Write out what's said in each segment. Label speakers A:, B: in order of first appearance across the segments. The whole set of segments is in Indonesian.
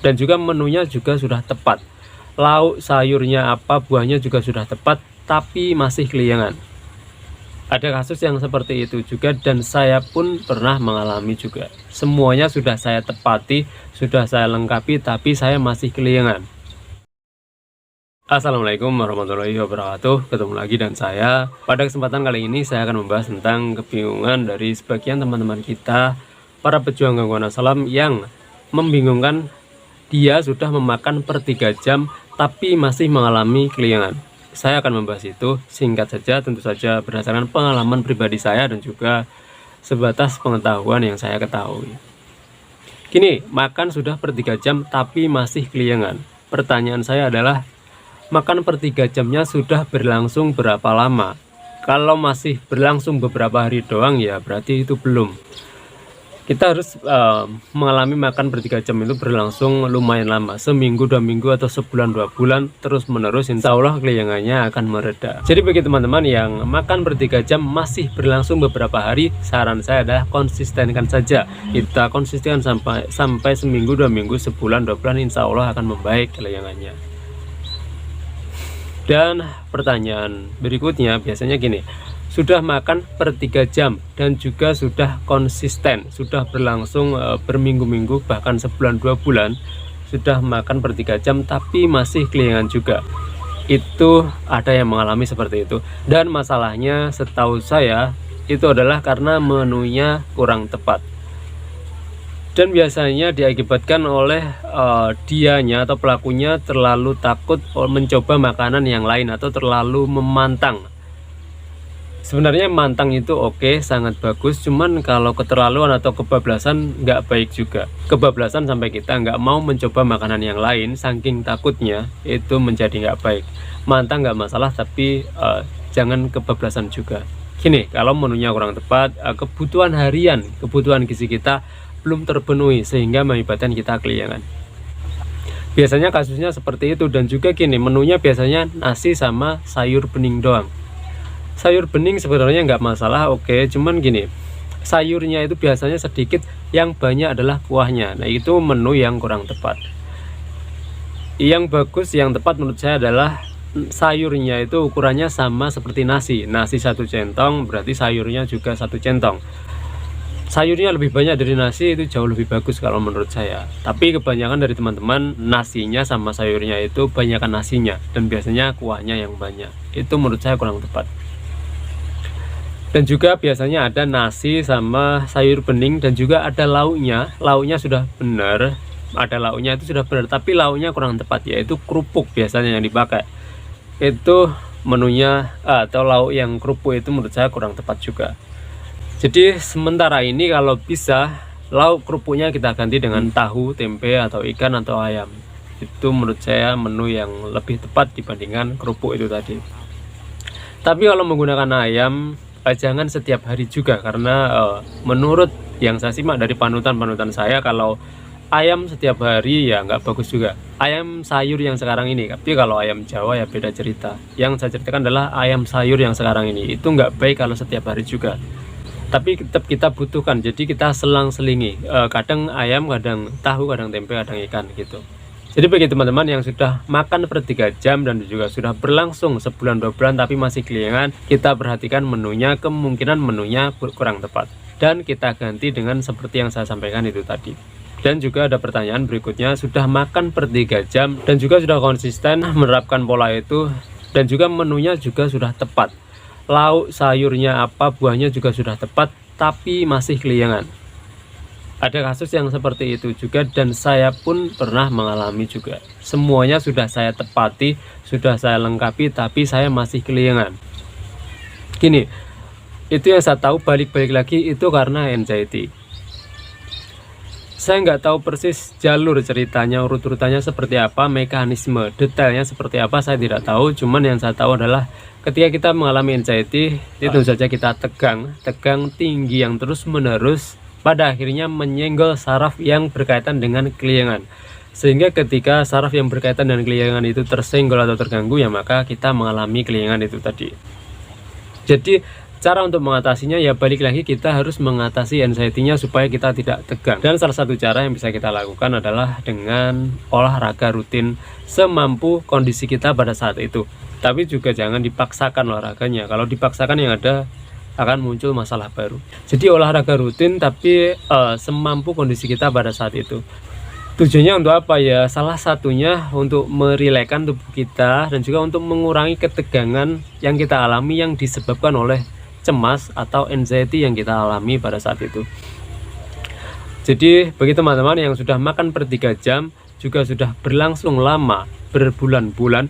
A: Dan juga menunya juga sudah tepat. Lauk, sayurnya apa, buahnya juga sudah tepat, tapi masih keliengan. Ada kasus yang seperti itu juga, dan saya pun pernah mengalami juga. Semuanya sudah saya tepati, sudah saya lengkapi, tapi saya masih keliengan. Assalamualaikum warahmatullahi wabarakatuh. Ketemu lagi dan saya. Pada kesempatan kali ini saya akan membahas tentang kebingungan dari sebagian teman-teman kita, para pejuang gangguan alam, yang membingungkan. Dia sudah memakan per 3 jam tapi masih mengalami keliengan. Saya akan membahas itu singkat saja, tentu saja berdasarkan pengalaman pribadi saya dan juga sebatas pengetahuan yang saya ketahui. Gini, makan sudah per 3 jam tapi masih keliengan. Pertanyaan saya adalah, makan per 3 jamnya sudah berlangsung berapa lama? Kalau masih berlangsung beberapa hari doang ya berarti itu belum. Kita harus mengalami makan per 3 jam itu berlangsung lumayan lama, seminggu, 2 minggu, atau sebulan, 2 bulan, terus menerus, insya Allah keliengannya akan mereda. Jadi bagi teman-teman yang makan per 3 jam masih berlangsung beberapa hari, saran saya adalah konsistenkan saja. Kita konsisten sampai seminggu, 2 minggu, sebulan, 2 bulan, insya Allah akan membaik keliengannya. Dan pertanyaan berikutnya biasanya gini, sudah makan per 3 jam dan juga sudah konsisten, sudah berlangsung berminggu-minggu, bahkan sebulan, 2 bulan, sudah makan per 3 jam tapi masih keliengan juga. Itu ada yang mengalami seperti itu, dan masalahnya setahu saya itu adalah karena menunya kurang tepat, dan biasanya diakibatkan oleh dianya atau pelakunya terlalu takut mencoba makanan yang lain atau terlalu memantang. Sebenarnya mantang itu oke, sangat bagus, cuman kalau keterlaluan atau kebablasan nggak baik juga. Kebablasan sampai kita nggak mau mencoba makanan yang lain saking takutnya, itu menjadi nggak baik. Mantang nggak masalah, tapi jangan kebablasan juga. Gini, kalau menunya kurang tepat, kebutuhan harian, kebutuhan gizi kita belum terpenuhi sehingga mengakibatkan kita keliengan. Biasanya kasusnya seperti itu. Dan juga gini, menunya biasanya nasi sama sayur bening doang. Sayur bening sebenarnya nggak masalah, oke, cuman gini, sayurnya itu biasanya sedikit, yang banyak adalah kuahnya. Nah, itu menu yang kurang tepat. Yang bagus, yang tepat menurut saya adalah sayurnya itu ukurannya sama seperti nasi. Nasi 1 centong, berarti sayurnya juga 1 centong. Sayurnya lebih banyak dari nasi itu jauh lebih bagus kalau menurut saya. Tapi kebanyakan dari teman-teman nasinya sama sayurnya itu banyakkan nasinya, dan biasanya kuahnya yang banyak. Itu menurut saya kurang tepat. Dan juga biasanya ada nasi sama sayur bening, dan juga ada lauknya. Lauknya sudah benar, ada lauknya itu sudah benar, tapi lauknya kurang tepat, yaitu kerupuk biasanya yang dipakai. Itu menunya atau lauk yang kerupuk itu menurut saya kurang tepat juga. Jadi sementara ini kalau bisa, lauk kerupuknya kita ganti dengan tahu, tempe, atau ikan, atau ayam. Itu menurut saya menu yang lebih tepat dibandingkan kerupuk itu tadi. Tapi kalau menggunakan ayam, jangan setiap hari juga, karena menurut yang saya simak dari panutan saya, kalau ayam setiap hari ya nggak bagus juga. Ayam sayur yang sekarang ini, tapi kalau ayam Jawa ya beda cerita. Yang saya ceritakan adalah ayam sayur yang sekarang ini, itu nggak baik kalau setiap hari juga. Tapi tetap kita butuhkan, jadi kita selang-selingi, kadang ayam, kadang tahu, kadang tempe, kadang ikan gitu. Jadi bagi teman-teman yang sudah makan per 3 jam dan juga sudah berlangsung sebulan, 2 bulan tapi masih keliengan, kita perhatikan menunya, kemungkinan menunya kurang tepat, dan kita ganti dengan seperti yang saya sampaikan itu tadi. Dan juga ada pertanyaan berikutnya, sudah makan per 3 jam dan juga sudah konsisten menerapkan pola itu, dan juga menunya juga sudah tepat. Lauk, sayurnya apa, buahnya juga sudah tepat, tapi masih keliengan. Ada kasus yang seperti itu juga, dan saya pun pernah mengalami juga. Semuanya sudah saya tepati, sudah saya lengkapi, tapi saya masih keliengan. Gini, itu yang saya tahu, balik-balik lagi itu karena anxiety. Saya nggak tahu persis jalur ceritanya, urut-urutannya seperti apa, mekanisme detailnya seperti apa, saya tidak tahu. Cuman yang saya tahu adalah ketika kita mengalami anxiety, itu saja kita tegang tinggi yang terus menerus, pada akhirnya menyenggol saraf yang berkaitan dengan keliengan. Sehingga ketika saraf yang berkaitan dengan keliengan itu tersenggol atau terganggu, ya maka kita mengalami keliengan itu tadi. Jadi Cara untuk mengatasinya ya balik lagi, kita harus mengatasi anxiety-nya supaya kita tidak tegang. Dan salah satu cara yang bisa kita lakukan adalah dengan olahraga rutin semampu kondisi kita pada saat itu. Tapi juga jangan dipaksakan olahraganya. Kalau dipaksakan yang ada akan muncul masalah baru. Jadi olahraga rutin tapi semampu kondisi kita pada saat itu. Tujuannya untuk apa ya? Salah satunya untuk merilekkan tubuh kita dan juga untuk mengurangi ketegangan yang kita alami yang disebabkan oleh cemas atau anxiety yang kita alami pada saat itu. Jadi bagi teman-teman yang sudah makan per 3 jam juga sudah berlangsung lama, berbulan-bulan,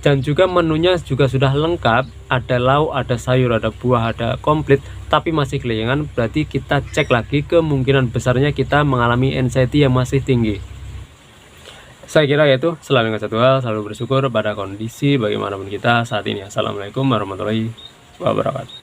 A: dan juga menunya juga sudah lengkap, ada lauk, ada sayur, ada buah, ada komplit, tapi masih kelingan, berarti kita cek lagi kemungkinan besarnya kita mengalami anxiety yang masih tinggi. Saya kira yaitu, selalu ingat satu hal, selalu bersyukur pada kondisi bagaimanapun kita saat ini. Assalamualaikum warahmatullahi wabarakatuh.